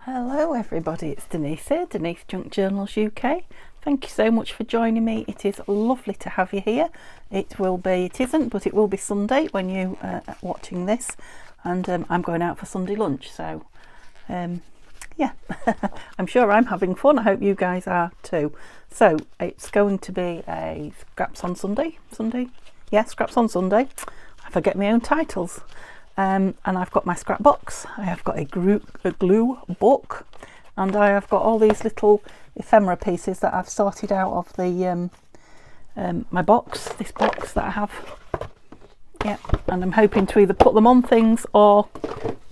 Hello everybody, it's Denise here, Denise Junk Journals UK. Thank you so much for joining me. It is lovely to have you here. It isn't, but it will be Sunday when you are watching this, and I'm going out for Sunday lunch, so yeah, I'm sure I'm having fun. I hope you guys are too. So it's going to be a Scraps on Sunday. Yeah, Scraps on Sunday. I forget my own titles. And I've got my scrap box, I have got a glue book, and I have got all these little ephemera pieces that I've sorted out of the my box, this box that I have. Yeah, and I'm hoping to either put them on things or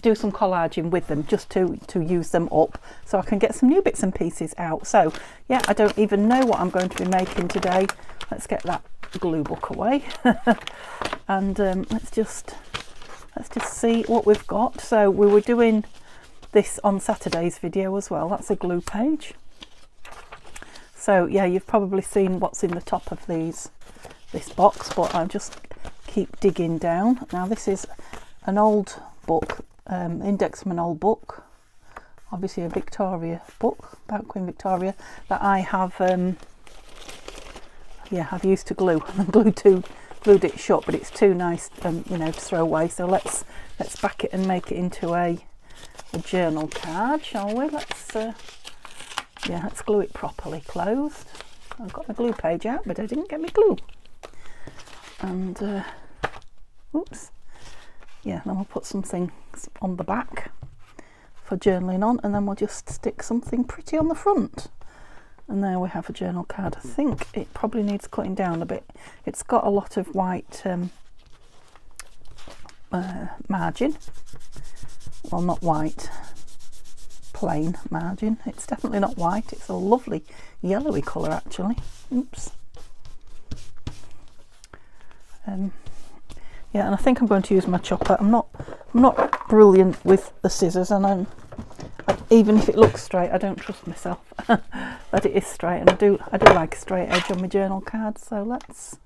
do some collaging with them, just to use them up so I can get some new bits and pieces out. So yeah, I don't even know what I'm going to be making today. Let's get that glue book away and let's just see what we've got. So we were doing this on Saturday's video as well. That's a glue page. So yeah, you've probably seen what's in the top of this box, but I'll just keep digging down. Now this is an old book, index from an old book, obviously a Victoria book about Queen Victoria that I have I've used to glue and glued it shut, but it's too nice to throw away. So let's back it and make it into a journal card, shall we? Let's glue it properly closed. I've got my glue page out, but I didn't get my glue. And oops, yeah, then we'll put something on the back for journaling on, and then we'll just stick something pretty on the front. And there we have a journal card. I think it probably needs cutting down a bit. It's got a lot of white margin. Well, not white, plain margin. It's definitely not white. It's a lovely yellowy colour actually. Oops. Yeah, and I think I'm going to use my chopper. I'm not brilliant with the scissors, and even if it looks straight, I don't trust myself that it is straight, and I do like a straight edge on my journal card. So let's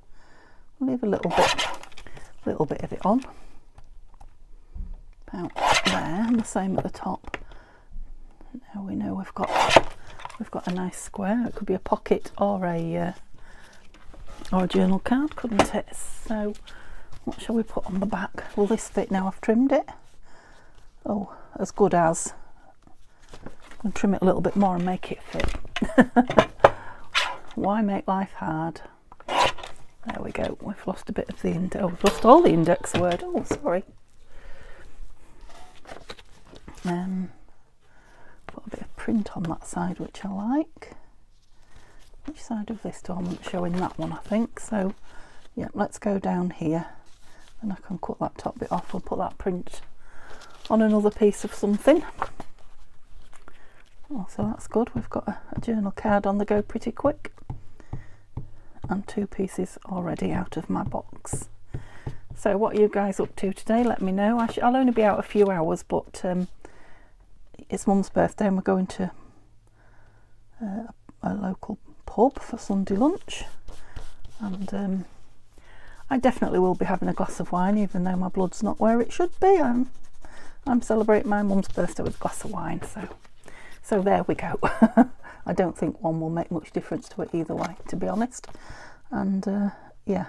leave a little bit of it on about there, and the same at the top. Now we know we've got a nice square. It could be a pocket or a journal card, couldn't it? So what shall we put on the back? Will this fit now I've trimmed it? Oh, as good as. I'm going to trim it a little bit more and make it fit. Why make life hard? There we go. We've lost a bit of the index. Oh, we've lost all the index word. Oh, sorry. Put a bit of print on that side, which I like. Which side of this doorment? Showing that one, I think. So yeah, let's go down here, and I can cut that top bit off and put that print on another piece of something. Oh, so that's good. We've got a journal card on the go pretty quick, and two pieces already out of my box. So what are you guys up to today? Let me know. I'll only be out a few hours, but it's Mum's birthday and we're going to a local pub for Sunday lunch, and I definitely will be having a glass of wine, even though my blood's not where it should be. I'm celebrating my mum's birthday with a glass of wine, so there we go. I don't think one will make much difference to it either way, to be honest. And yeah,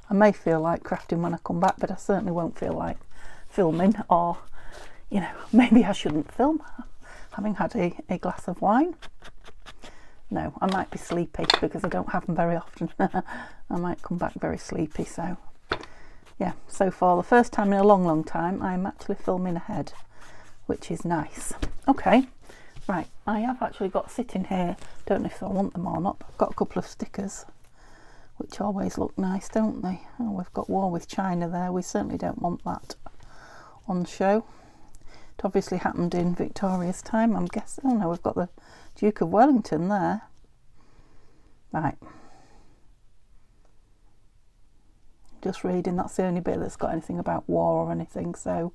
I may feel like crafting when I come back, but I certainly won't feel like filming, or maybe I shouldn't film having had a glass of wine. No, I might be sleepy because I don't have them very often. I might come back very sleepy. So yeah, so far the first time in a long time I'm actually filming ahead, which is nice. Okay, right, I have actually got sitting here, don't know if I want them or not, but I've got a couple of stickers which always look nice, don't they? Oh, we've got War with China there. We certainly don't want that on show. It obviously happened in Victoria's time, I'm guessing. Oh no, we've got the Duke of Wellington there. Right, just reading, that's the only bit that's got anything about war or anything. So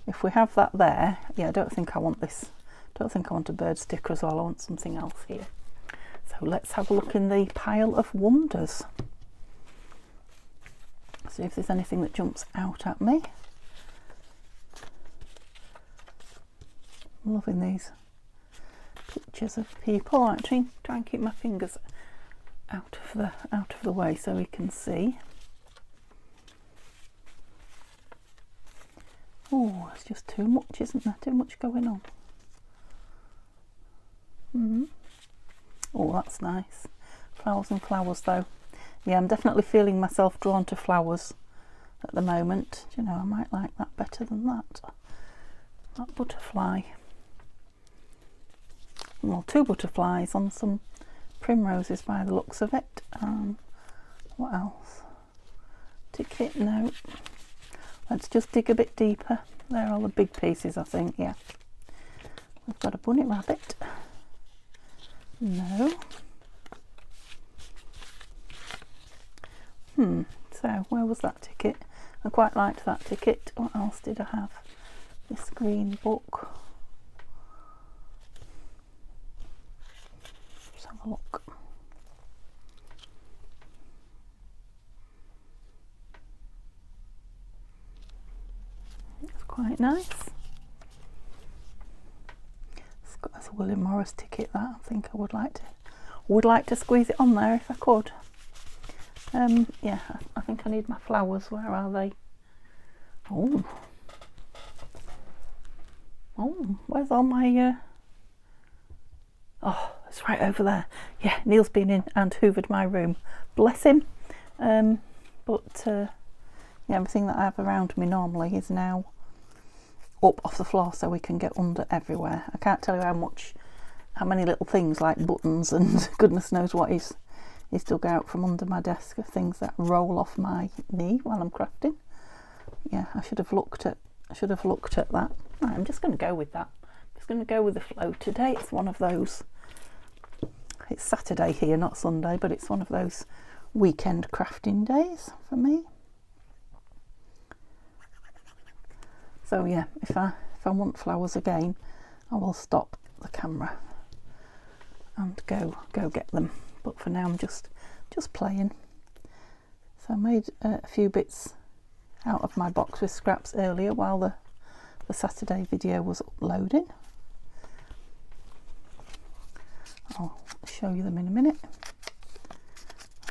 if we have that there, yeah, I don't think I want this. Don't think I want a bird sticker as well. I want something else here. So let's have a look in the pile of wonders. See if there's anything that jumps out at me. I'm loving these pictures of people. I try and keep my fingers out of the way so we can see. Oh, it's just too much, isn't there? Too much going on. Oh, that's nice. Flowers and flowers though. Yeah, I'm definitely feeling myself drawn to flowers at the moment. Do you know, I might like that better than that. That butterfly. Well, 2 butterflies on some primroses by the looks of it. What else? Ticket, no. Let's just dig a bit deeper. There are all the big pieces, I think, yeah. We've got a bunny rabbit. No. So where was that ticket? I quite liked that ticket. What else did I have? This green book. Let's have a look. It's quite nice. That's a William Morris ticket. That I think I would like to squeeze it on there if I could. Yeah, I think I need my flowers. Where are they? Oh, where's all my? Oh, it's right over there. Yeah, Neil's been in and hoovered my room. Bless him. But yeah, everything that I have around me normally is now up off the floor, so we can get under everywhere. I can't tell you how many little things like buttons and goodness knows what is dug out from under my desk of things that roll off my knee while I'm crafting. Yeah, I should have looked at that. Right, I'm just going to go with that. I'm just going to go with the flow today. It's one of those. It's Saturday here, not Sunday, but it's one of those weekend crafting days for me. So yeah, if I want flowers again, I will stop the camera and go get them. But for now I'm just playing. So I made a few bits out of my box with scraps earlier while the Saturday video was uploading. I'll show you them in a minute.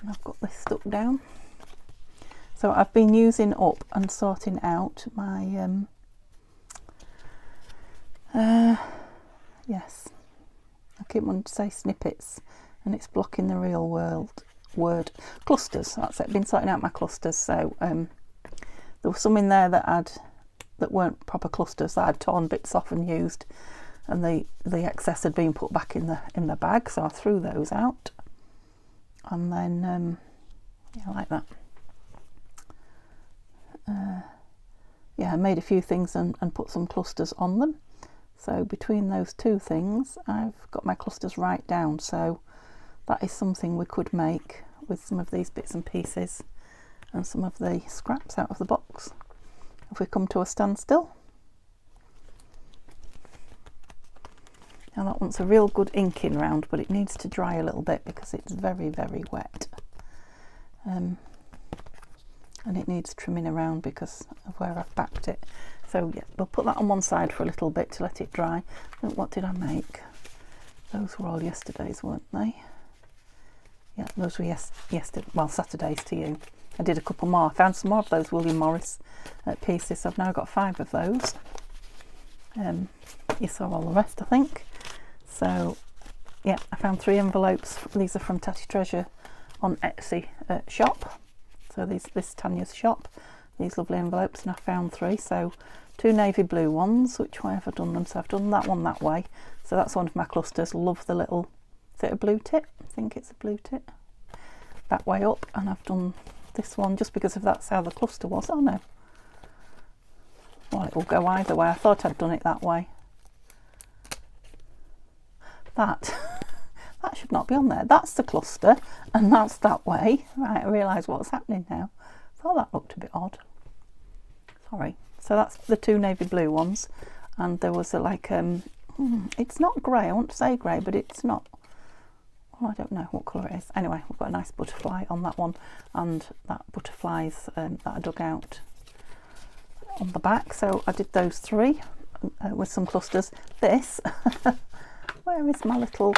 And I've got this stuck down. So I've been using up and sorting out my yes, I keep wanting to say snippets and it's blocking the real word. Clusters, that's it. I've been sorting out my clusters. So there were some in there that weren't proper clusters that I'd torn bits off and used, and the excess had been put back in the bag, so I threw those out. And then yeah, like that. Yeah, I made a few things and put some clusters on them. So between those two things, I've got my clusters right down. So that is something we could make with some of these bits and pieces and some of the scraps out of the box if we come to a standstill. Now that wants a real good inking round, but it needs to dry a little bit because it's very, very wet. And it needs trimming around because of where I've backed it. So yeah, we'll put that on one side for a little bit to let it dry. And what did I make? Those were all yesterday's, weren't they? Yeah, those were yesterday, well, Saturday's to you. I did a couple more. I found some more of those William Morris pieces. So I've now got 5 of those. You saw all the rest, I think. So yeah, I found 3 envelopes. These are from Tatty Treasure on Etsy shop. So this Tanya's shop, these lovely envelopes, and I found 3. So 2 navy blue ones. Which way have I done them? So I've done that one that way. So that's one of my clusters. Love the little, is it a blue tip? I think it's a blue tip. That way up, and I've done this one just because if that's how the cluster was. Oh no. Well, it will go either way. I thought I'd done it that way. That should not be on there. That's the cluster, and that's that way. Right, I realise what's happening now. I thought that looked a bit odd. Sorry. So that's the 2 navy blue ones, and there was a like it's not grey. I want to say grey, but it's not. Well, I don't know what colour it is. Anyway, we've got a nice butterfly on that one, and that butterflies that I dug out on the back. So I did those 3 with some clusters. This, where is my little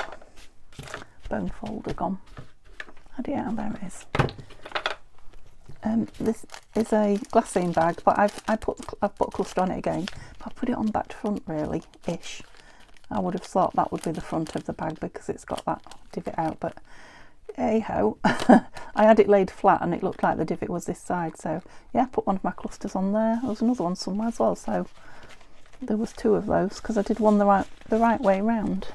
bone folder gone? Yeah, there it is. This is a glassine bag, but I've put a cluster on it again. But I put it on back to front, really, ish. I would have thought that would be the front of the bag because it's got that divot out, but hey ho. I had it laid flat and it looked like the divot was this side, so yeah, I put one of my clusters on there. There was another one somewhere as well, so there was 2 of those because I did one the right way round.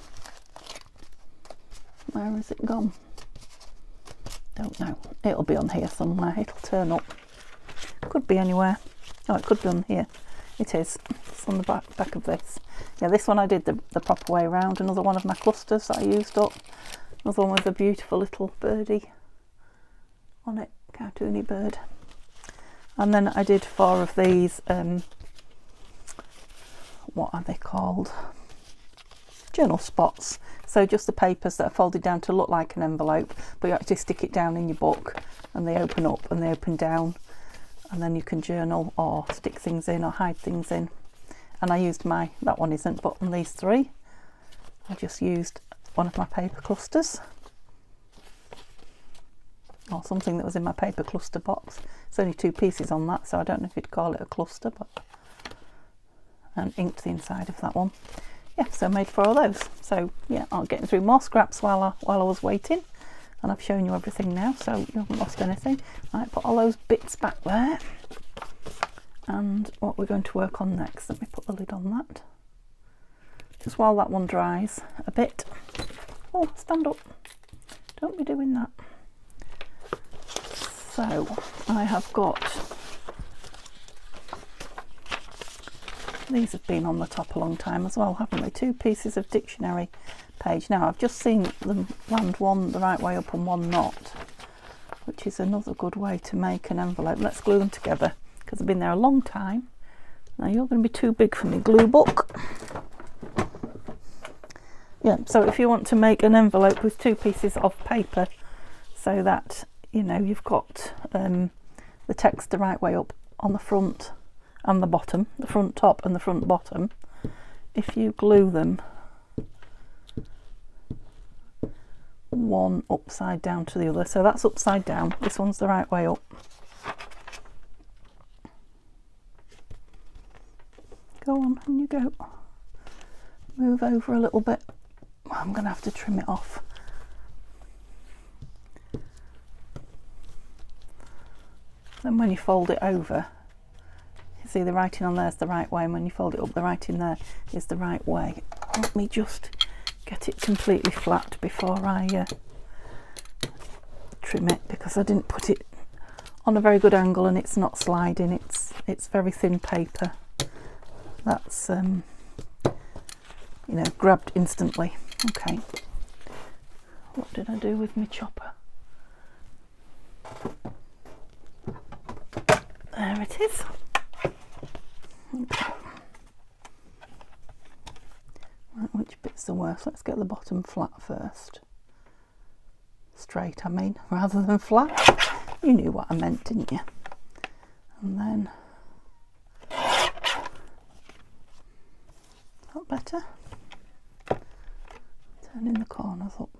Where has it gone? Don't know. It'll be on here somewhere. It'll turn up. Could be anywhere. Oh, it could be on here. It is. It's on the back of this. Yeah, this one I did the proper way around. Another one of my clusters that I used up. Another one with a beautiful little birdie on it. Cartoony bird. And then I did 4 of these. What are they called? Journal spots. So just the papers that are folded down to look like an envelope, but you actually stick it down in your book and they open up and they open down, and then you can journal or stick things in or hide things in. And I used that one isn't, but on these 3 I just used one of my paper clusters, or something that was in my paper cluster box. It's only 2 pieces on that, so I don't know if you'd call it a cluster, but and inked the inside of that one. Yeah, so I made 4 of those. So yeah, I'm getting through more scraps while I was waiting, and I've shown you everything now, so you haven't lost anything. Right, put all those bits back there. And what we're going to work on next, let me put the lid on that. Just while that one dries a bit. Oh, stand up. Don't be doing that. So I have got, these have been on the top a long time as well, haven't they? 2 pieces of dictionary page. Now I've just seen them land one the right way up and one not, which is another good way to make an envelope. Let's glue them together because they've been there a long time. Now you're going to be too big for my glue book. Yeah, so if you want to make an envelope with 2 pieces of paper so that, you know, you've got the text the right way up on the front and the bottom, the front top and the front bottom, if you glue them one upside down to the other, so that's upside down, this one's the right way up. Go on, and you go. Move over a little bit. I'm going to have to trim it off. Then when you fold it over, you see the writing on there is the right way, and when you fold it up, the writing there is the right way. Let me just get it completely flat before I trim it, because I didn't put it on a very good angle and it's not sliding. It's very thin paper that's you know, grabbed instantly. Okay, what did I do with my chopper? There it is. Okay. Right, which bit's the worst? Let's get the bottom flat first. Straight, I mean, rather than flat. You knew what I meant, didn't you? And then, that better? Turning the corners up.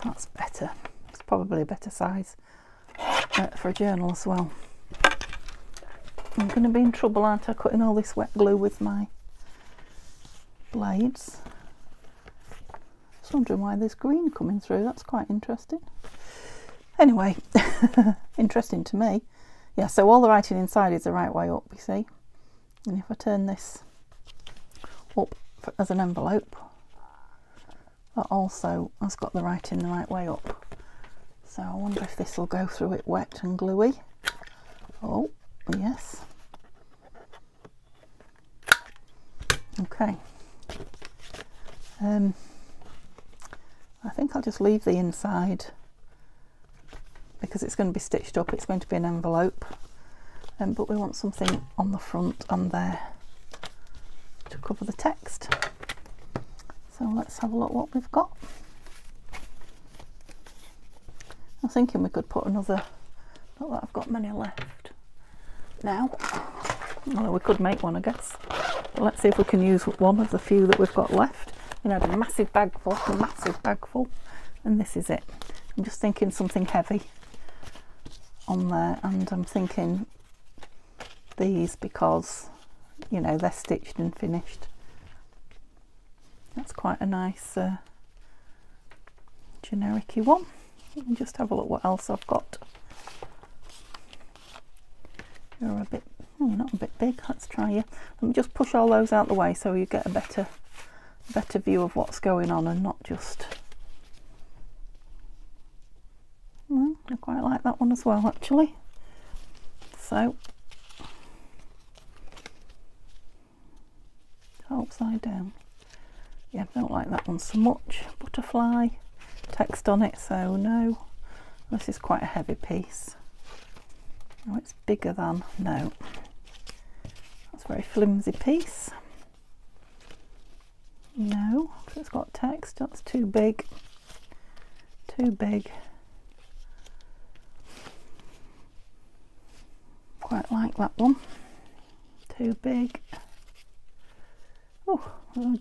That's better. It's probably a better size for a journal as well. I'm going to be in trouble, aren't I, cutting all this wet glue with my blades. Just wondering why there's green coming through. That's quite interesting. Anyway, interesting to me. Yeah, so all the writing inside is the right way up, you see. And if I turn this up as an envelope, that also has got the writing the right way up. So I wonder if this will go through it wet and gluey. Oh, yes. Okay. I think I'll just leave the inside because it's going to be stitched up. It's going to be an envelope, but we want something on the front and there to cover the text. So let's have a look what we've got. I'm thinking we could put another, not that I've got many left now, although we could make one, I guess. But let's see if we can use one of the few that we've got left. You know, a massive bag full, and this is it. I'm just thinking something heavy on there, and I'm thinking these because, you know, they're stitched and finished. That's quite a nice generic-y one. Let me just have a look what else I've got. You're a bit, oh, you're not a bit big. Let's try you. Let me just push all those out the way so you get a better view of what's going on, and not just. Well, I quite like that one as well, actually. So, upside down. Yeah, I don't like that one so much. Butterfly, text on it, so no. This is quite a heavy piece. Oh, it's bigger than, no. That's a very flimsy piece. No, so it's got text, that's too big. Too big. Quite like that one. Too big. Oh,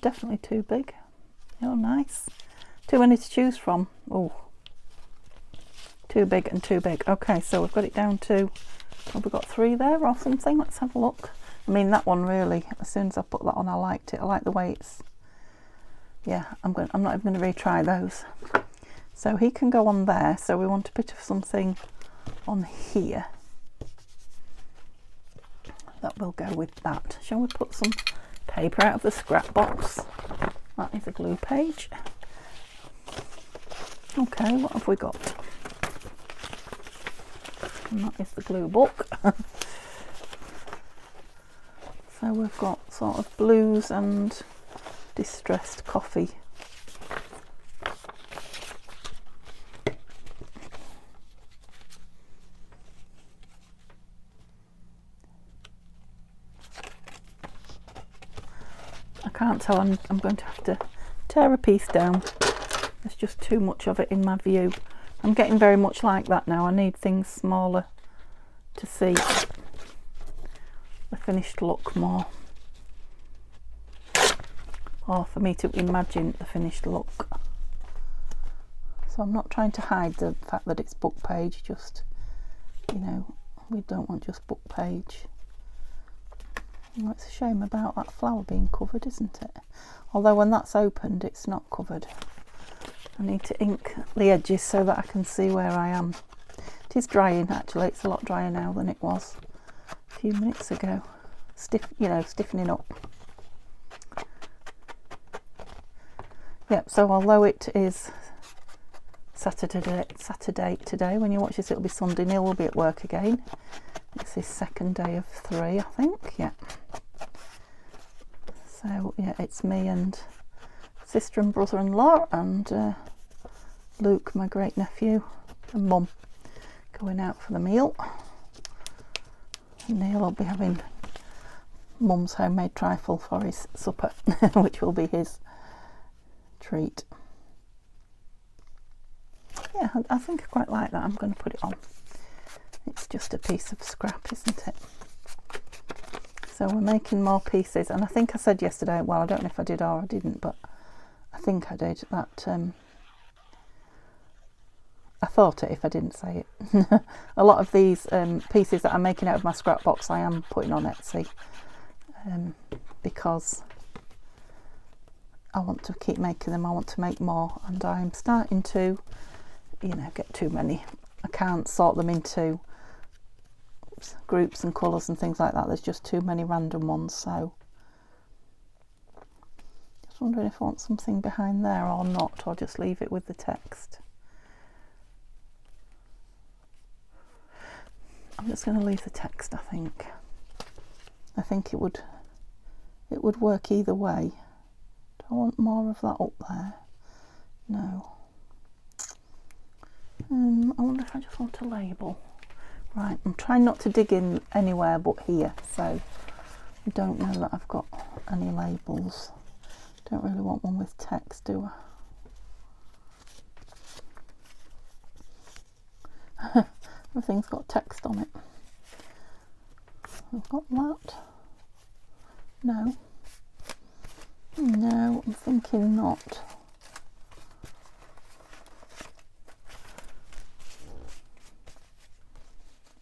definitely too big. Oh, nice. Too many to choose from. Oh, too big and too big. Okay, so we've got it down to, have we got 3 there or something? Let's have a look. I mean, that one really, as soon as I put that on, I liked it. I like the way it's, yeah, I'm not even going to retry those. So he can go on there. So we want a bit of something on here that will go with that. Shall we put some paper out of the scrap box? That is a glue page. Okay, what have we got? And that is the glue book. So we've got sort of blues and distressed coffee. I can't tell, I'm going to have to tear a piece down. There's just too much of it in my view. I'm getting very much like that now. I need things smaller to see the finished look more, or for me to imagine the finished look. So I'm not trying to hide the fact that it's book page, just, you know, we don't want just book page. Well, it's a shame about that flower being covered, isn't it? Although when that's opened, it's not covered. I need to ink the edges so that I can see where I am. It is drying, actually. It's a lot drier now than it was a few minutes ago. You know, stiffening up. Yep, so although it is Saturday today, when you watch this it'll be Sunday. Neil will be at work again. It's his second day of 3, I think. Yeah. So yeah, it's me and sister and brother-in-law and Luke, my great nephew, and Mum going out for the meal. And Neil will be having Mum's homemade trifle for his supper, which will be his treat. Yeah, I think I quite like that. I'm going to put it on. It's just a piece of scrap, isn't it? So we're making more pieces, and I think I said yesterday, well, I don't know if I did or I didn't, but I think I did, that I thought it if I didn't say it. A lot of these pieces that I'm making out of my scrap box I am putting on Etsy, because I want to keep making them. I want to make more, and I'm starting to, you know, get too many. I can't sort them into groups and colours and things like that. There's just too many random ones. So just wondering if I want something behind there or not, or just leave it with the text. I'm just going to leave the text. I think it would work either way. Do I want more of that up there? No. I wonder if I just want a label. Right, I'm trying not to dig in anywhere but here, so I don't know that I've got any labels. Don't really want one with text, do I? Everything's got text on it. I've got that. No. I'm thinking not.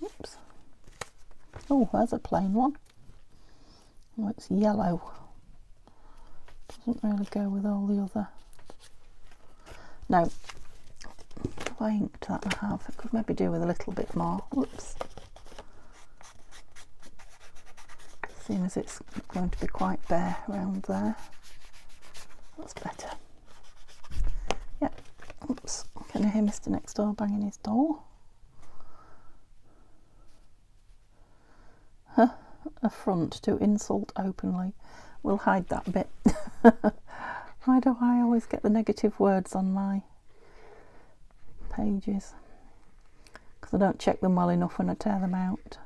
Oops. Oh, there's a plain one. Oh, it's yellow. Doesn't really go with all the other. No. Have I inked that? I have. I could maybe do with a little bit more. Whoops. Seeing as it's going to be quite bare around there. That's better. Yeah. Oops. Can you hear Mr. Next Door banging his door? Affront to insult openly. We'll hide that bit. Why do I always get the negative words on my pages? Because I don't check them well enough when I tear them out.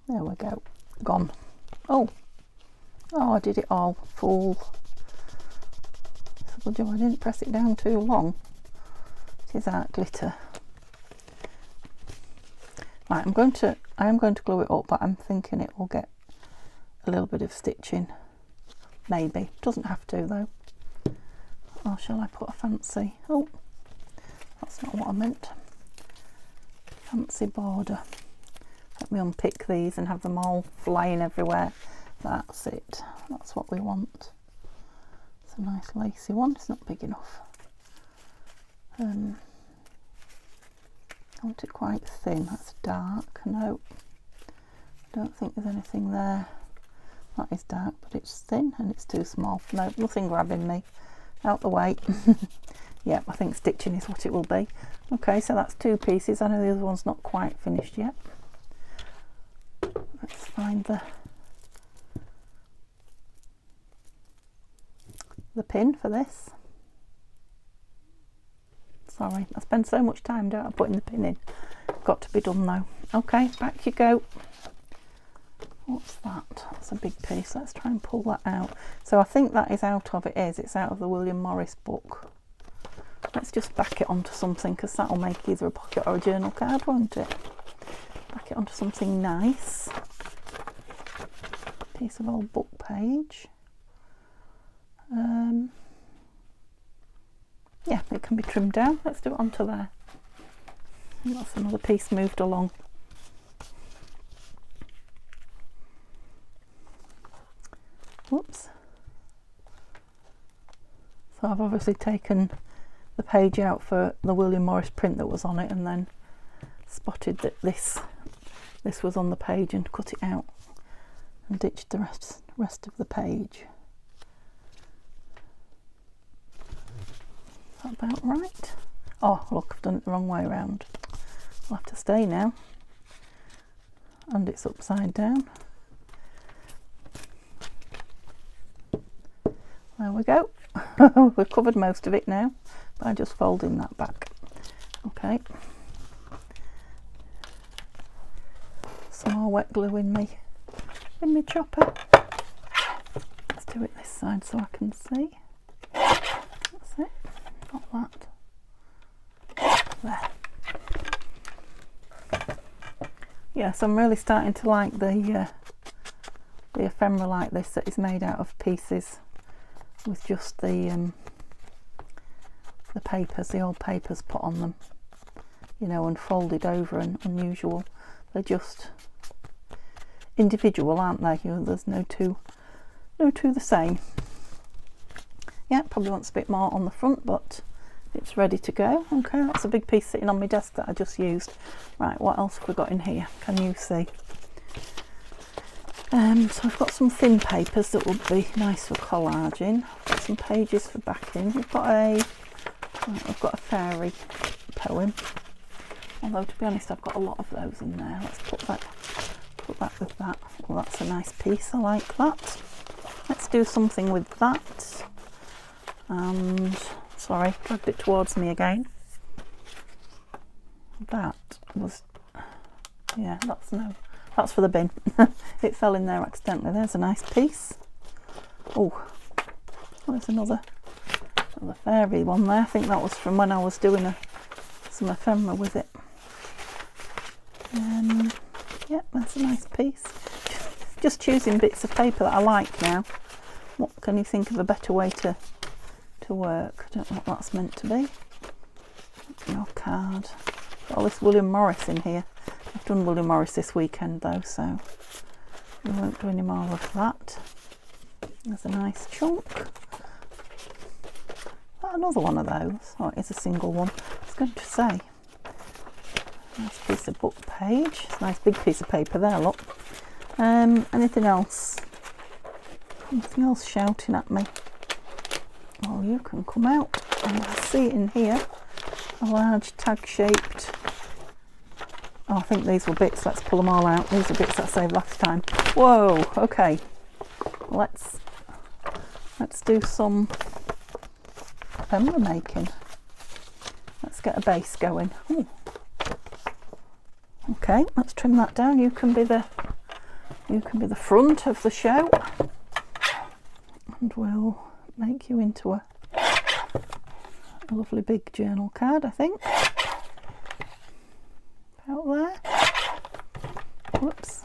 There we go. Gone. Oh, I did it all. Fool. I didn't press it down too long. It is art glitter. Right, I am going to glue it up, but I'm thinking it will get a little bit of stitching. Maybe. Doesn't have to though. Or shall I put a fancy? Oh, that's not what I meant. Fancy border. Let me unpick these and have them all flying everywhere. That's it. That's what we want. It's a nice lacy one. It's not big enough. I want it quite thin. That's dark. No, I don't think there's anything there. That is dark, but it's thin and it's too small. No, nothing grabbing me. Out the way. Yeah, I think stitching is what it will be. Okay, so that's 2 pieces. I know the other one's not quite finished yet. Let's find the pin for this. Sorry, I spend so much time, don't I, putting the pin in. Got to be done though. Okay, back you go. What's that? That's a big piece. Let's try and pull that out. So I think that is out of it's out of the William Morris book. Let's just back it onto something, because that'll make either a pocket or a journal card, won't it? Back it onto something nice. Piece of old book page. Yeah, it can be trimmed down. Let's do it onto there. And that's another piece moved along. Whoops. So I've obviously taken the page out for the William Morris print that was on it, and then spotted that this was on the page and cut it out and ditched the rest of the page. Is that about right? Oh look, I've done it the wrong way around. I'll have to stay now. And it's upside down. There we go. We've covered most of it now by just folding that back. Okay. Some more wet glue in me chopper. Let's do it this side so I can see. That's it. Not that. There. Yes, I'm really starting to like the ephemera like this that is made out of pieces with just the papers, the old papers put on them, you know, and folded over and unusual. They're just individual, aren't they? You know, there's no two the same. Yeah, probably wants a bit more on the front, but it's ready to go. Okay, that's a big piece sitting on my desk that I just used. Right, what else have we got in here? Can you see? So I've got some thin papers that would be nice for collaging. I've got some pages for backing. I've got a fairy poem. Although to be honest, I've got a lot of those in there. Let's put that with that. Well, that's a nice piece. I like that. Let's do something with that. And sorry, dragged it towards me again. That was, yeah, that's for the bin. It fell in there accidentally. There's a nice piece. Oh, there's another fairy one there. I think that was from when I was doing some ephemera with it. Yep, that's a nice piece. Just choosing bits of paper that I like now. What can you think of a better way to work? I don't know what that's meant to be. Your card. Got all this William Morris in here. I've done William Morris this weekend though, so we won't do any more of that. There's a nice chunk. Another one of those. Oh, it is a single one. I was going to say. Nice piece of book page. It's a nice big piece of paper there, look. Anything else? Anything else shouting at me? Well, you can come out. And I see in here a large tag-shaped... Oh, I think these were bits. Let's pull them all out. These are bits that I saved last time. Whoa, okay. Let's do some ephemera making. Let's get a base going. Ooh. Okay, let's trim that down. You can be the front of the show, and we'll make you into a lovely big journal card, I think. Out there. Whoops.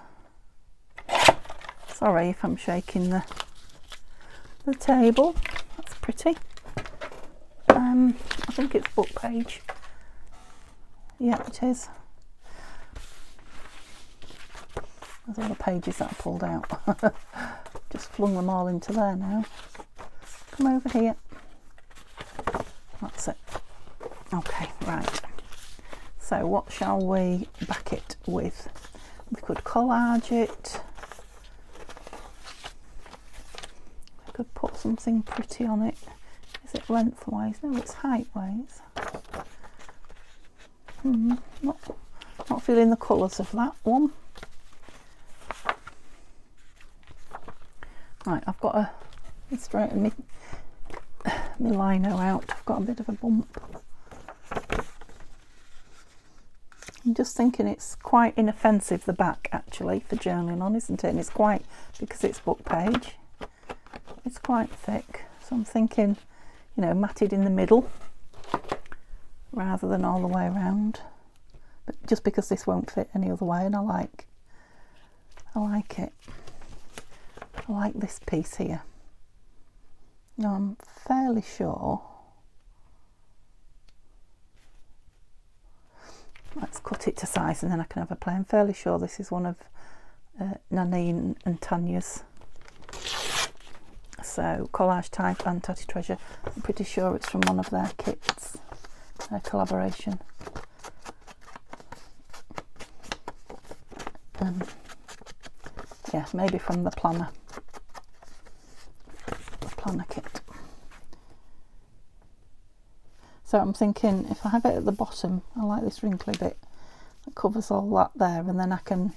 Sorry if I'm shaking the table. That's pretty. I think it's book page. Yeah, it is. There's all the pages that I pulled out. Just flung them all into there now. Come over here. That's it. Okay, right. So what shall we back it with? We could collage it. We could put something pretty on it. Is it lengthwise? No, it's heightwise. Not feeling the colours of that one. Right, I've got to straighten my lino out. I've got a bit of a bump. I'm just thinking it's quite inoffensive, the back, actually, for journaling on, isn't it? And it's quite, because it's book page, it's quite thick. So I'm thinking, you know, matted in the middle rather than all the way around. But just because this won't fit any other way, and I like it. I like this piece here. Now I'm fairly sure. Let's cut it to size and then I can have a play. I'm fairly sure this is one of Nanine and Tanya's. So Collage Type and Tatty Treasure. I'm pretty sure it's from one of their kits, their collaboration. Yeah, maybe from the planner kit. So I'm thinking if I have it at the bottom, I like this wrinkly bit that covers all that there, and then I can,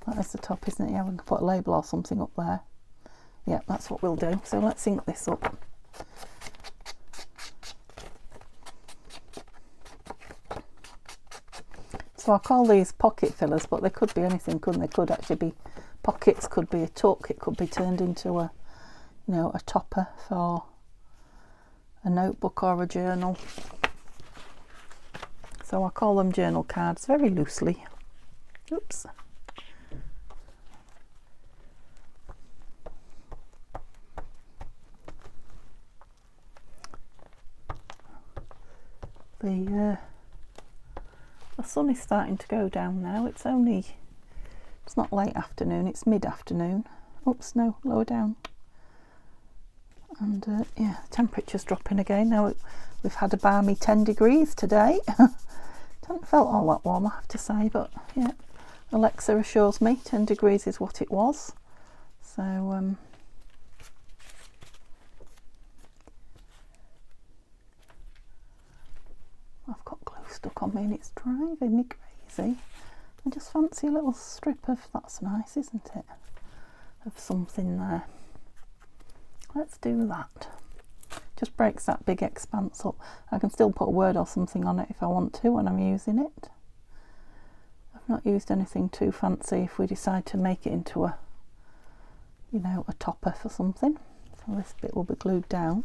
that is the top, isn't it? Yeah, we can put a label or something up there. Yeah, that's what we'll do. So let's ink this up. So I call these pocket fillers, but they could be anything, couldn't they? Could actually be pockets, could be a tuck, it could be turned into a, you know, a topper for a notebook or a journal. So I call them journal cards very loosely. Oops. The sun is starting to go down now. It's not late afternoon, it's mid-afternoon. Oops, no, lower down. And yeah, the temperature's dropping again. Now we've had a balmy 10 degrees today. Hasn't felt all that warm, I have to say, but yeah, Alexa assures me 10 degrees is what it was. So I've got glue stuck on me and it's driving me crazy. I just fancy a little strip of, that's nice, isn't it, of something there. Let's do that. Just breaks that big expanse up. I can still put a word or something on it if I want to when I'm using it. I've not used anything too fancy if we decide to make it into a, you know, a topper for something. So this bit will be glued down,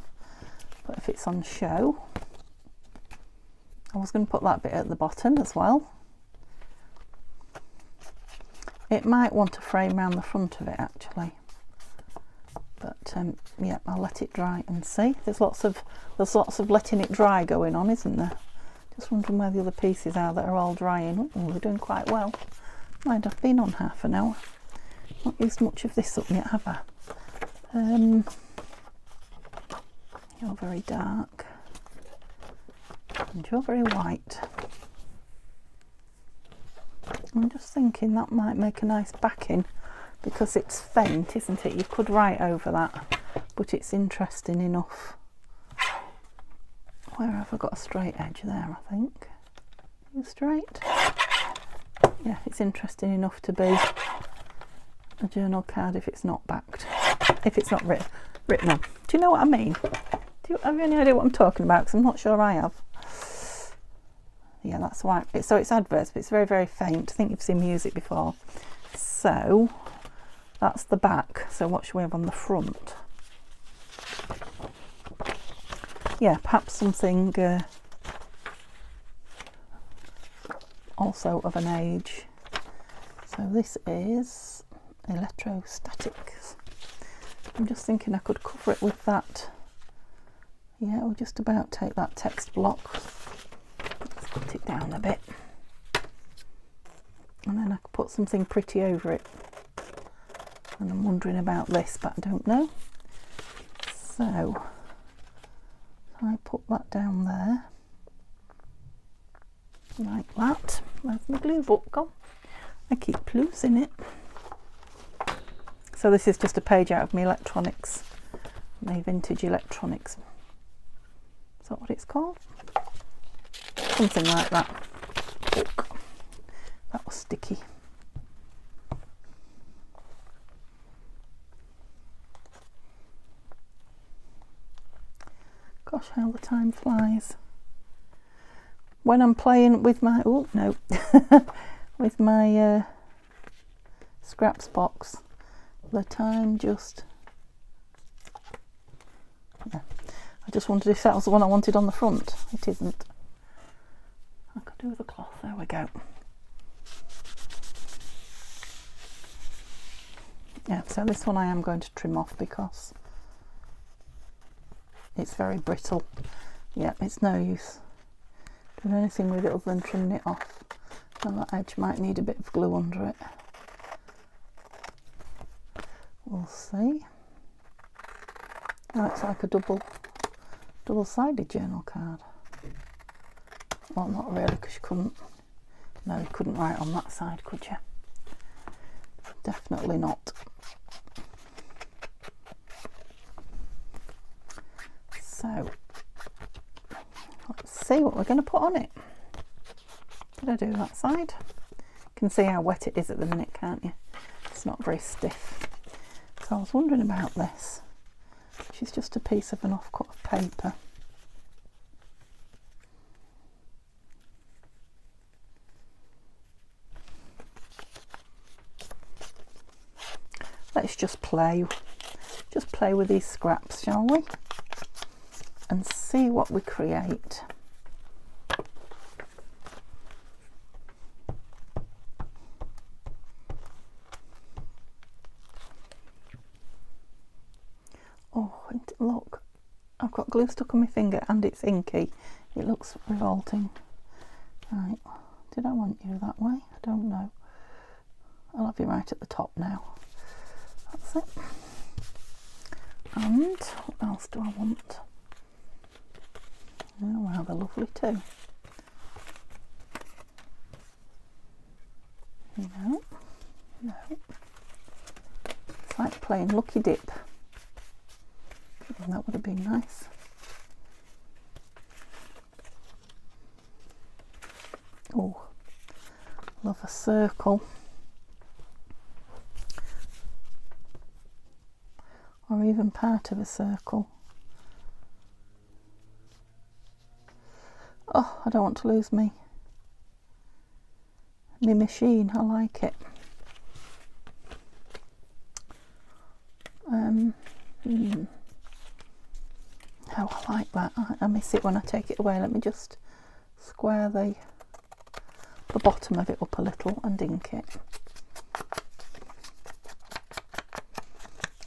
but if it's on show, I was going to put that bit at the bottom as well. It might want a frame around the front of it actually, but yeah, I'll let it dry and see. There's lots of letting it dry going on, isn't there? Just wondering where the other pieces are that are all drying. Oh, they're doing quite well. Might have been on half an hour. Not used much of this up yet, have I? You're very dark and you're very white. I'm just thinking that might make a nice backing because it's faint, isn't it? You could write over that, but it's interesting enough. Where have I got a straight edge there, I think? You straight? Yeah, it's interesting enough to be a journal card if it's not backed, if it's not written on. Do you know what I mean? Do you have any idea what I'm talking about? Because I'm not sure I have. Yeah, that's why. So it's adverts, but it's very, very faint. I think you've seen music before. So that's the back. So what should we have on the front? Yeah, perhaps something also of an age. So this is electrostatics. I'm just thinking I could cover it with that. Yeah, we'll just about take that text block, let's put it down a bit, and then I could put something pretty over it. And I'm wondering about this, but I don't know. So I put that down there like that. Where's my glue book gone? I keep losing it. So this is just a page out of my electronics, my vintage electronics. Is that what it's called? Something like that. Book. That was sticky. Gosh, how the time flies. When I'm playing with my, oh no, with my scraps box, the time just, yeah. I just wondered if that was the one I wanted on the front. It isn't. I could do with a cloth. There we go. Yeah, so this one I am going to trim off because it's very brittle. Yeah, it's no use doing anything with it other than trimming it off. And that edge might need a bit of glue under it. We'll see. That's like a double-sided journal card. Well, not really, because you couldn't. No, you couldn't write on that side, could you? Definitely not. So let's see what we're going to put on it. Did I do that side? You can see how wet it is at the minute, can't you? It's not very stiff. So I was wondering about this, which is just a piece of an offcut of paper. Let's just play with these scraps, shall we? And see what we create. Oh, look, I've got glue stuck on my finger and it's inky. It looks revolting. Right, did I want you that way? I don't know. I'll have you right at the top now. That's it. And what else do I want? Oh wow, they're lovely too. No, no. It's like playing Lucky Dip. That would have been nice. Oh, love a circle. Or even part of a circle. Oh, I don't want to lose my machine. I like it. Oh, I like that. I miss it when I take it away. Let me just square the bottom of it up a little and ink it.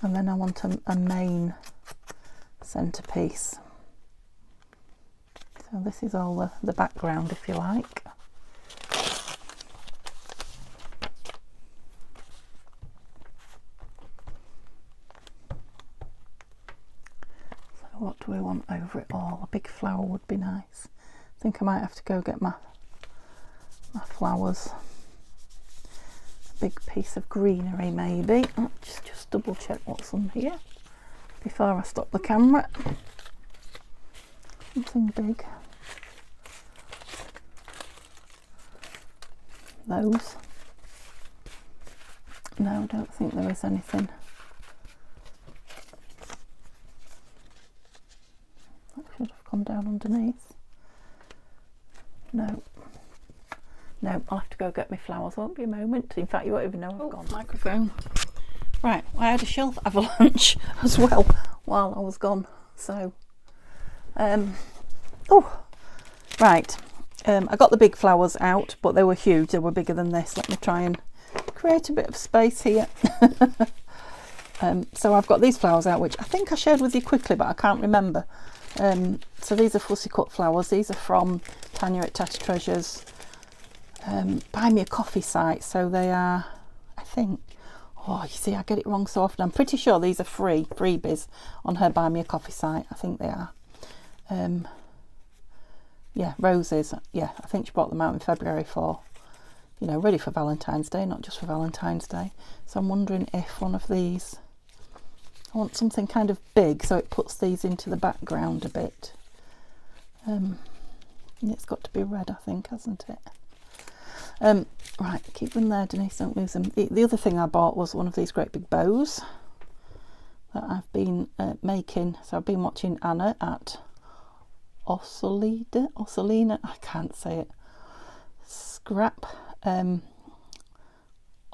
And then I want a main centerpiece. So this is all the background, if you like. So what do we want over it all? A big flower would be nice. I think I might have to go get my flowers. A big piece of greenery maybe. Just double check what's on here before I stop the camera. Something big. Those. No, I don't think there is anything. That should have come down underneath. No. No, I'll have to go get my flowers. Won't be a moment. In fact, you won't even know I've gone. Microphone. Right, I had a shelf avalanche as well while I was gone. So, right. I got the big flowers out, but they were huge. They were bigger than this. Let me try and create a bit of space here. So I've got these flowers out, which I think I shared with you quickly, but I can't remember. So these are fussy cut flowers. These are from Tanya at Tatty Treasures. Buy me a coffee site. So they are, I think, oh, you see, I get it wrong so often. I'm pretty sure these are freebies on her Buy Me a Coffee site. I think they are. Yeah, roses. Yeah, I think she brought them out in February for, you know, ready for Valentine's Day, not just for Valentine's Day. So I'm wondering if one of these, I want something kind of big so it puts these into the background a bit. And it's got to be red, I think, hasn't it? Right, keep them there, Denise, don't lose them. The other thing I bought was one of these great big bows that I've been making. So I've been watching Anna at Orsolina, I can't say it, Scrap,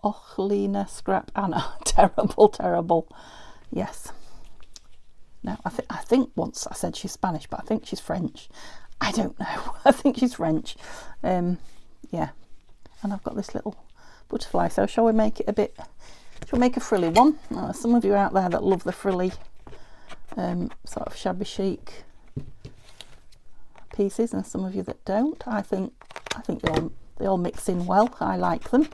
Orsolina Scrap Anna. Terrible. Yes. Now, I think once I said she's Spanish, but I think she's French. I don't know. I think she's French. Yeah. And I've got this little butterfly. So shall we make it a bit, shall we make a frilly one? Some of you out there that love the frilly sort of shabby chic pieces, and some of you that don't. I think they all mix in well. I like them.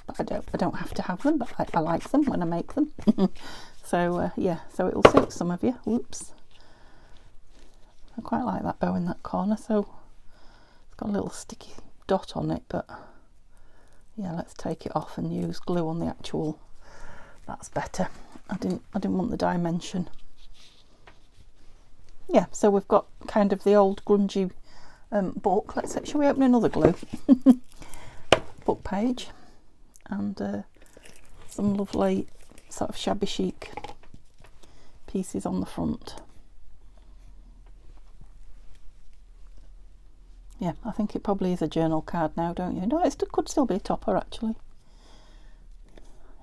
But I don't have to have them, but I like them when I make them. So yeah, so it'll suit some of you. Whoops. I quite like that bow in that corner, so it's got a little sticky dot on it, but yeah, let's take it off and use glue on the actual. That's better. I didn't want the dimension. Yeah, so we've got kind of the old grungy book. Shall we open another glue book page, and some lovely sort of shabby chic pieces on the front. Yeah, I think it probably is a journal card now, don't you? No, it could still be a topper actually.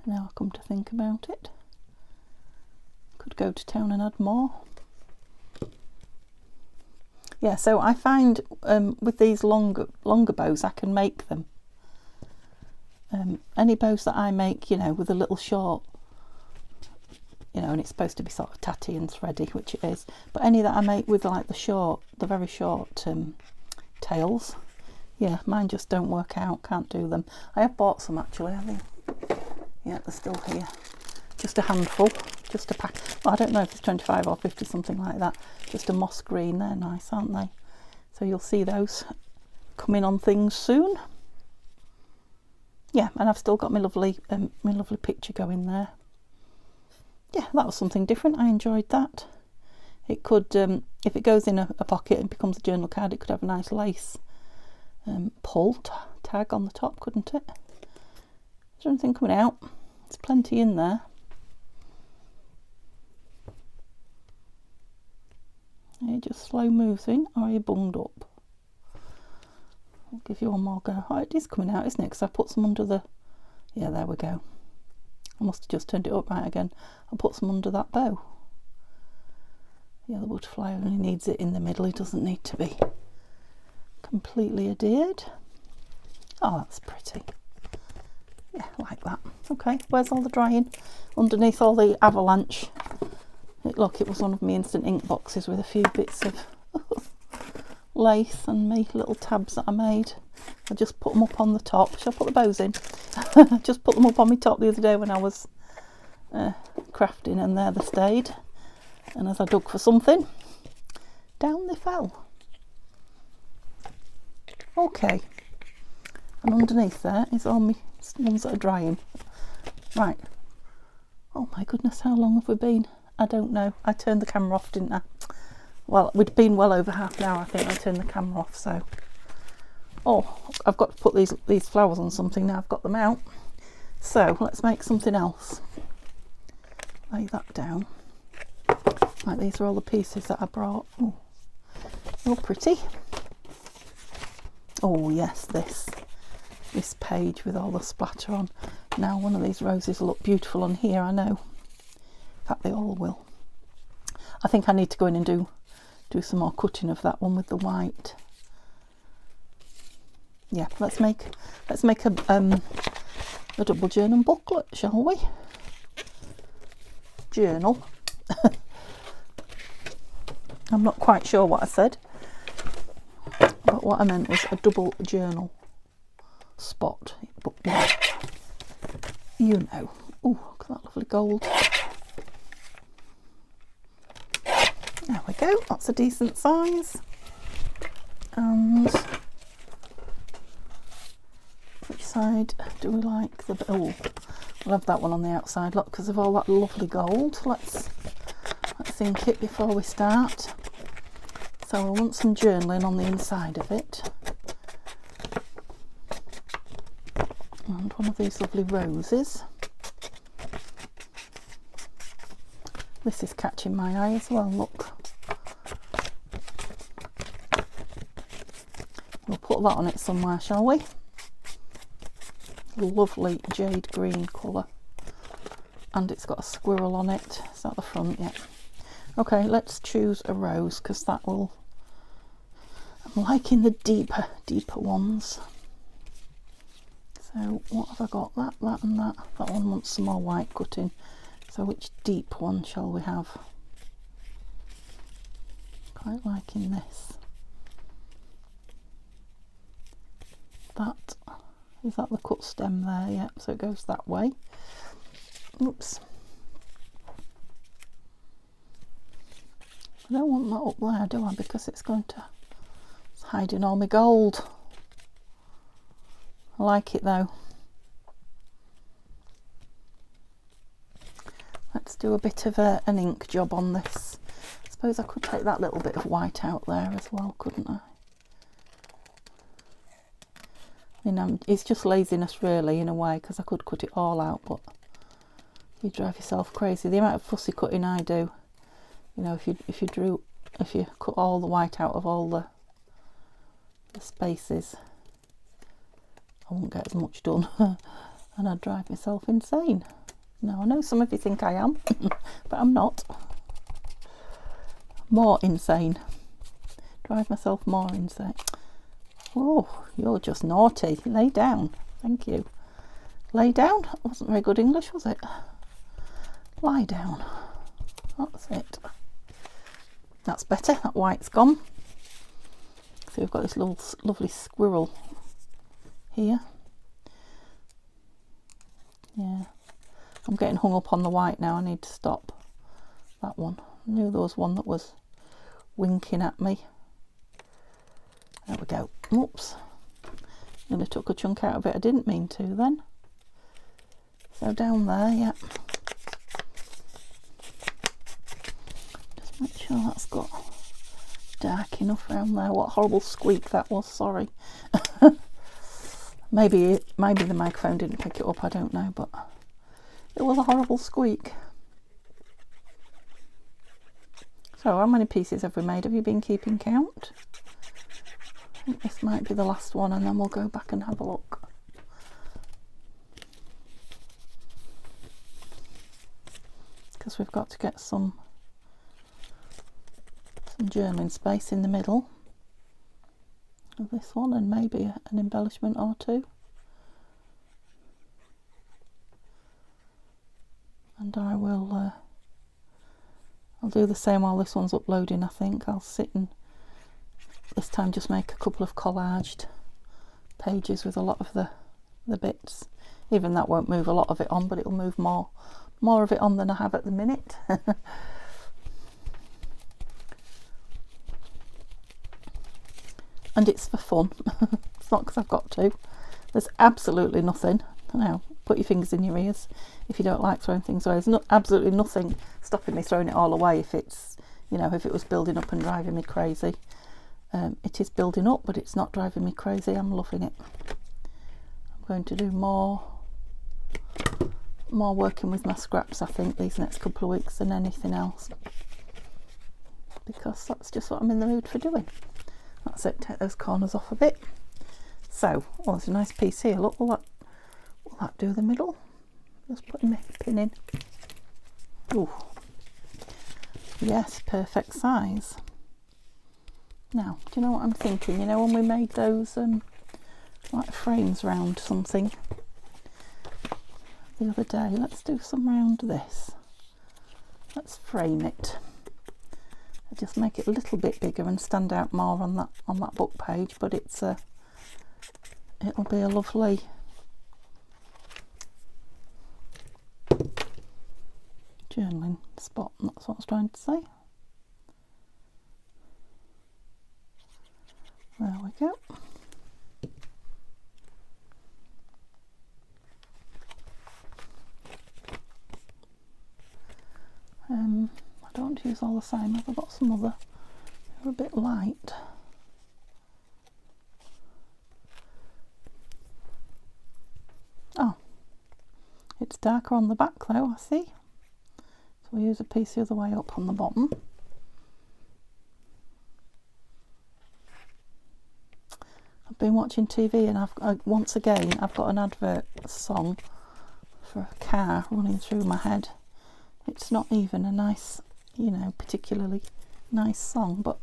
Now I come to think about it. Could go to town and add more. Yeah, so I find with these longer bows, I can make them. Any bows that I make, you know, with a little short, you know, and it's supposed to be sort of tatty and thready, which it is. But any that I make with like the very short tails, yeah, mine just don't work out. Can't do them. I have bought some actually. I think, yeah, they're still here. Just a handful, just a pack. Well, I don't know if it's 25 or 50, something like that. Just a moss green. They're nice, aren't they? So you'll see those coming on things soon. Yeah, and I've still got my lovely picture going there. Yeah, that was something different. I enjoyed that. It could, if it goes in a pocket and becomes a journal card, it could have a nice lace pull tag on the top, couldn't it? Is there anything coming out? There's plenty in there. Are you just slow moving, or are you bunged up? I'll give you one more go. Oh, it is coming out, isn't it? Because I put some under the... Yeah, there we go. I must have just turned it up right again. I'll put some under that bow. Yeah, the butterfly only needs it in the middle. It doesn't need to be completely adhered. Oh, that's pretty. Yeah, like that. Okay, where's all the drying? Underneath all the avalanche. Look, it was one of my instant ink boxes with a few bits of lace and me little tabs that I made. I just put them up on the top. Shall I put the bows in? Just put them up on my top the other day when I was crafting, and there they stayed. And as I dug for something, down they fell. Okay, and underneath there is all my ones that are drying. Right. Oh my goodness, how long have we been? I don't know. I turned the camera off, didn't I? Well, we'd been well over half an hour, I think. I turned the camera off, so... Oh, I've got to put these flowers on something now. I've got them out. So, let's make something else. Lay that down. Right, these are all the pieces that I brought. Oh, all pretty. Oh, yes, this page with all the splatter on. Now, one of these roses will look beautiful on here, I know. In fact, they all will. I think I need to go in and do some more cutting of that one with the white. Yeah, let's make a double journal booklet, shall we? Journal. I'm not quite sure what I said, but what I meant was a double journal spot. But yeah, you know. Oh, look at that lovely gold. There we go. That's a decent size. And which side do we like? Oh, we'll have that one on the outside. Look, because of all that lovely gold. Let's ink it before we start. So I want some journaling on the inside of it. And one of these lovely roses. This is catching my eye as well, look. We'll put that on it somewhere, shall we? Lovely jade green colour. And it's got a squirrel on it. Is that the front? Yeah. Okay, let's choose a rose, because that will... I'm liking the deeper ones. So what have I got? That and that. That one wants some more white cutting. So which deep one shall we have? Quite liking this. Is that the cut stem there? Yeah, so it goes that way. Oops. I don't want that up there, do I? Because it's hiding all my gold. I like it though. Let's do a bit of an ink job on this. I suppose I could take that little bit of white out there as well, couldn't I? I mean, it's just laziness really in a way, because I could cut it all out, but you drive yourself crazy. The amount of fussy cutting I do, you know, if you cut all the white out of all the spaces, I won't get as much done and I'd drive myself insane. Now, I know some of you think I am, but I'm not. More insane. Drive myself more insane. Oh, you're just naughty. Lay down. Thank you. Lay down? That wasn't very good English, was it? Lie down. That's it. That's better. That white's gone. So we've got this little lovely squirrel here. Yeah. I'm getting hung up on the white now. I need to stop that one. I knew there was one that was winking at me. There we go. Oops. Nearly took a chunk out of it. I didn't mean to then. So down there, yeah. Just make sure that's got dark enough around there. What a horrible squeak that was, sorry. Maybe the microphone didn't pick it up, I don't know, but it was a horrible squeak. So how many pieces have we made? Have you been keeping count? I think this might be the last one, and then we'll go back and have a look. Because we've got to get some journaling space in the middle of this one, and maybe an embellishment or two. and I will I'll do the same while this one's uploading. I think I'll sit and this time just make a couple of collaged pages with a lot of the bits. Even that won't move a lot of it on, but it'll move more of it on than I have at the minute. And it's for fun. It's not because I've got to. There's absolutely nothing. Now, put your fingers in your ears if you don't like throwing things away. There's absolutely nothing stopping me throwing it all away if it's, you know, if it was building up and driving me crazy. It is building up, but it's not driving me crazy. I'm loving it. I'm going to do more working with my scraps, I think, these next couple of weeks than anything else, because that's just what I'm in the mood for doing. That's it, take those corners off a bit. So, oh, there's a nice piece here. Look, will that do the middle? Just putting my pin in. Ooh, yes, perfect size. Now, do you know what I'm thinking? You know when we made those like frames round something the other day? Let's do some round this. Let's frame it. I just make it a little bit bigger and stand out more on that book page, but it's it'll be a lovely journaling spot. That's what I was trying to say. There we go. I don't use all the same. I've got some other. They're a bit light. Oh, it's darker on the back though, I see. So we use a piece the other way up on the bottom. I've been watching TV and once again I've got an advert song for a car running through my head. It's not even a nice, you know, particularly nice song, but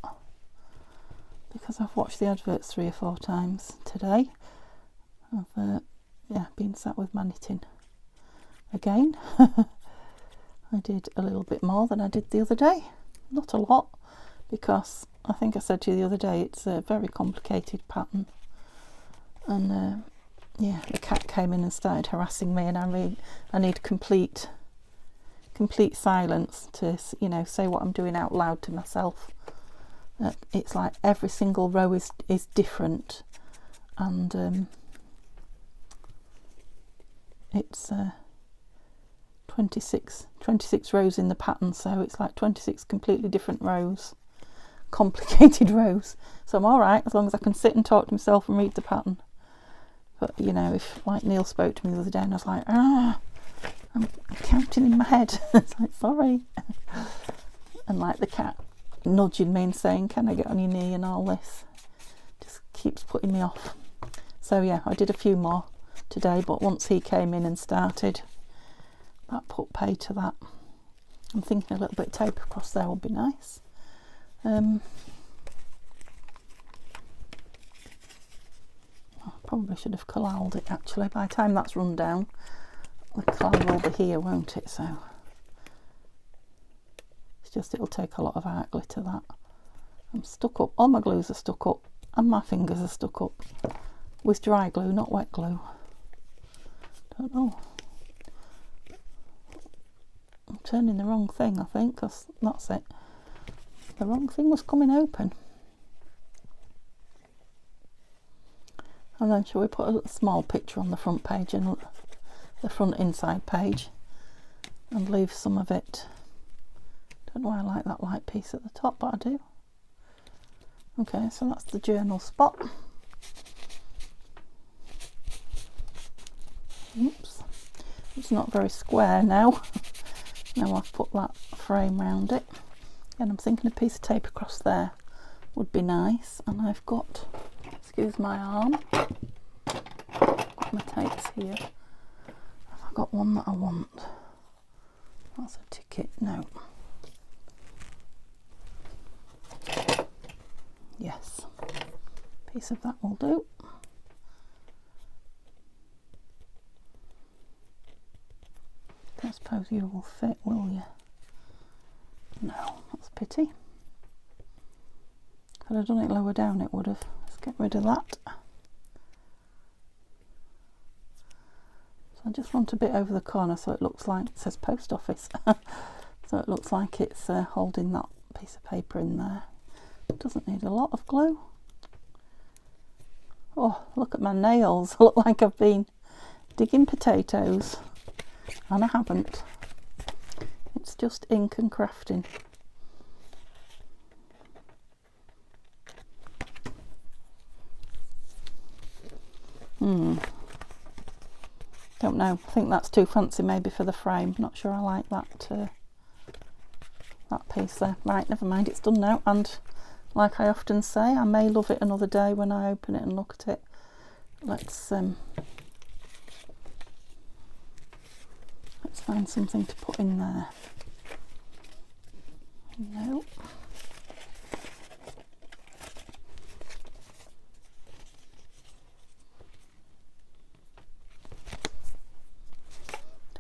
because I've watched the adverts 3 or 4 times today, I've yeah, been sat with my knitting again. I did a little bit more than I did the other day, not a lot, because I think I said to you the other day it's a very complicated pattern, and yeah, the cat came in and started harassing me, and I need complete silence to, you know, say what I'm doing out loud to myself. It's like every single row is different, and it's 26 rows in the pattern, so it's like 26 completely different rows, complicated rows. So I'm alright as long as I can sit and talk to myself and read the pattern. But you know, if like Neil spoke to me the other day and I was like, I'm counting in my head. It's like, sorry. And like the cat nudging me and saying, can I get on your knee and all this, just keeps putting me off. So yeah, I did a few more today, but once he came in and started, that put pay to that. I'm thinking a little bit of tape across there would be nice. I probably should have collalled it actually. By the time that's run down, the collal will be here, won't it? So it's just, it'll take a lot of art glitter, that. I'm stuck up, all my glues are stuck up and my fingers are stuck up with dry glue, not wet glue. Don't know, I'm turning the wrong thing, I think, because that's it, the wrong thing was coming open. And then shall we put a small picture on the front page and the front inside page and leave some of it. Don't know why I like that light piece at the top, but I do. Okay, so that's the journal spot. Oops, it's not very square now. Now I've put that frame round it, and I'm thinking a piece of tape across there would be nice. And I've got, excuse my arm, got my tapes here. Have I got one that I want? That's a ticket. No. Yes, piece of that will do. Don't suppose you will fit, will you? No, that's a pity. If I'd have done it lower down, it would have. Let's get rid of that. So I just want a bit over the corner so it looks like, it says post office. So it looks like it's holding that piece of paper in there. It doesn't need a lot of glue. Oh, look at my nails. I look like I've been digging potatoes. And I haven't. It's just ink and crafting. Don't know. I think that's too fancy maybe for the frame. Not sure I like that that piece there. Right, never mind. It's done now. And like I often say, I may love it another day when I open it and look at it. Let's find something to put in there. No.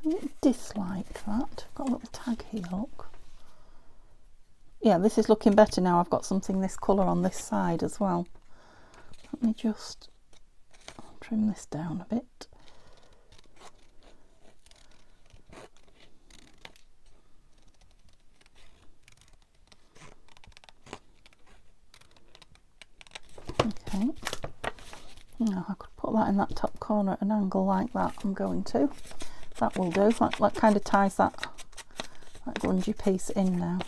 Don't dislike that. I've got a little tag here, look. Yeah, this is looking better now. I've got something this colour on this side as well. Let me just trim this down a bit. Okay. Now I could put that in that top corner at an angle like that. I'm going to. That will do. That kind of ties that grungy piece in now.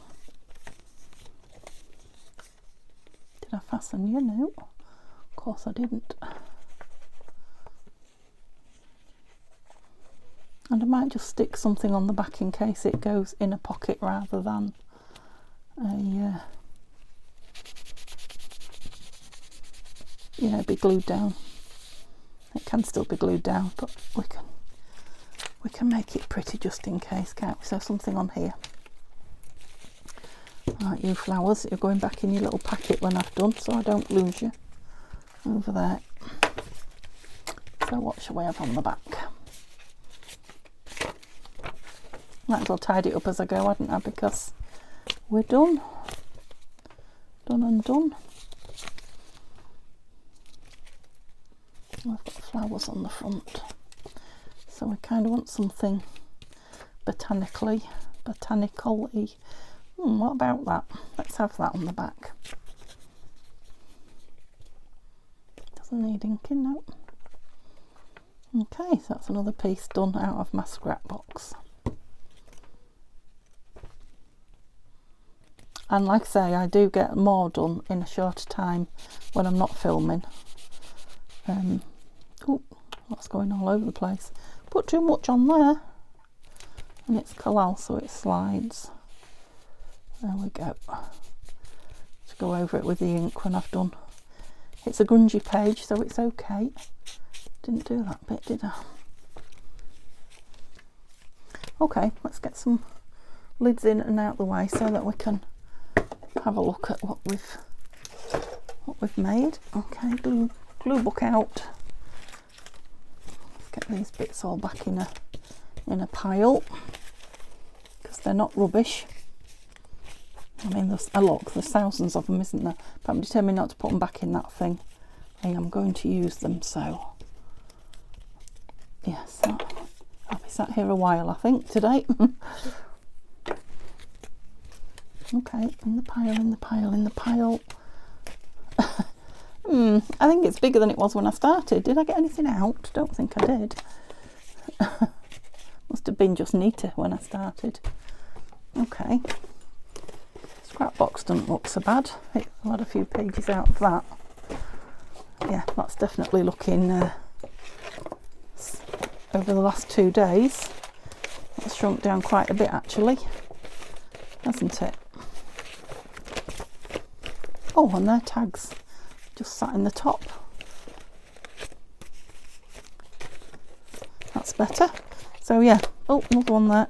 Did I fasten you? No. Of course I didn't. And I might just stick something on the back in case it goes in a pocket rather than a you know, be glued down. It can still be glued down, but we can make it pretty just in case, can't we? So something on here. Right, you flowers, you're going back in your little packet when I've done, so I don't lose you. Over there. So what shall we have on the back? Might as well tidy it up as I go, hadn't I? Because we're done. Done and done. I've got flowers on the front. So we kind of want something botanically. What about that? Let's have that on the back. Doesn't need inking, no. Okay, so that's another piece done out of my scrap box. And like I say, I do get more done in a shorter time when I'm not filming. Oh, that's going all over the place. Put too much on there. And it's collal, so it slides. There we go. Just go over it with the ink when I've done. It's a grungy page, so it's okay. Didn't do that bit, did I? Okay, let's get some lids in and out the way so that we can have a look at what we've made. Okay, glue book out. Let's get these bits all back in a pile because they're not rubbish. I mean, there's thousands of them, isn't there? But I'm determined not to put them back in that thing. I am going to use them, so yes, I'll be sat here a while, I think, today. Okay, in the pile. I think it's bigger than it was when I started. Did I get anything out? Don't think I did. Must have been just neater when I started. Okay. Scrap box doesn't look so bad. I had a few pages out of that. Yeah, that's definitely looking over the last 2 days. That's shrunk down quite a bit actually, hasn't it? Oh, and their tags just sat in the top. That's better. So yeah, oh, another one there.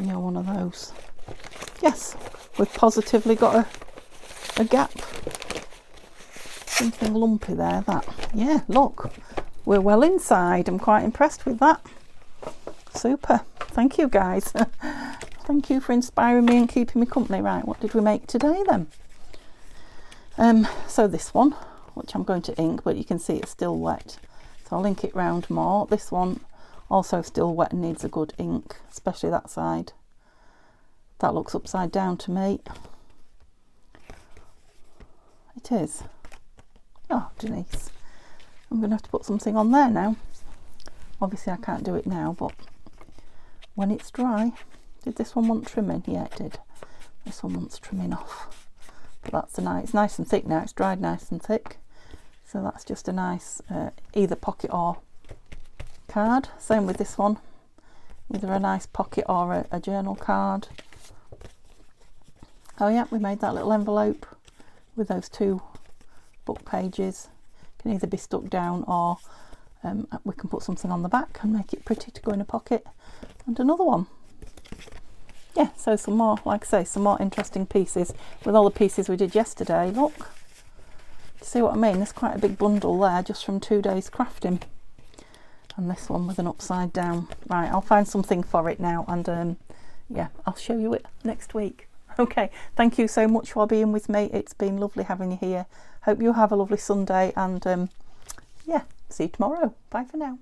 Yeah, one of those. Yes, we've positively got a gap. Something lumpy there, that. Yeah, look we're well inside. I'm quite impressed with that. Super. Thank you guys. Thank you for inspiring me and keeping me company. Right, what did we make today then? So this one, which I'm going to ink, but you can see it's still wet, so I'll ink it round more. This one also still wet and needs a good ink, especially that side. That looks upside down to me. It is. Oh, Denise, I'm going to have to put something on there now. Obviously I can't do it now, but when it's dry. Did this one want trimming? Yeah, it did. This one wants trimming off. But that's it's nice and thick now. It's dried nice and thick. So that's just a nice either pocket or card. Same with this one. Either a nice pocket or a journal card. Oh yeah, we made that little envelope with those 2 book pages. Can either be stuck down or we can put something on the back and make it pretty to go in a pocket. And another one. Yeah, so some more, like I say, some more interesting pieces with all the pieces we did yesterday. Look, see what I mean? There's quite a big bundle there just from 2 days crafting. And this one with an upside down. Right, I'll find something for it now, and yeah, I'll show you it next week. Okay, thank you so much for being with me. It's been lovely having you here. Hope you have a lovely Sunday, and yeah, see you tomorrow. Bye for now.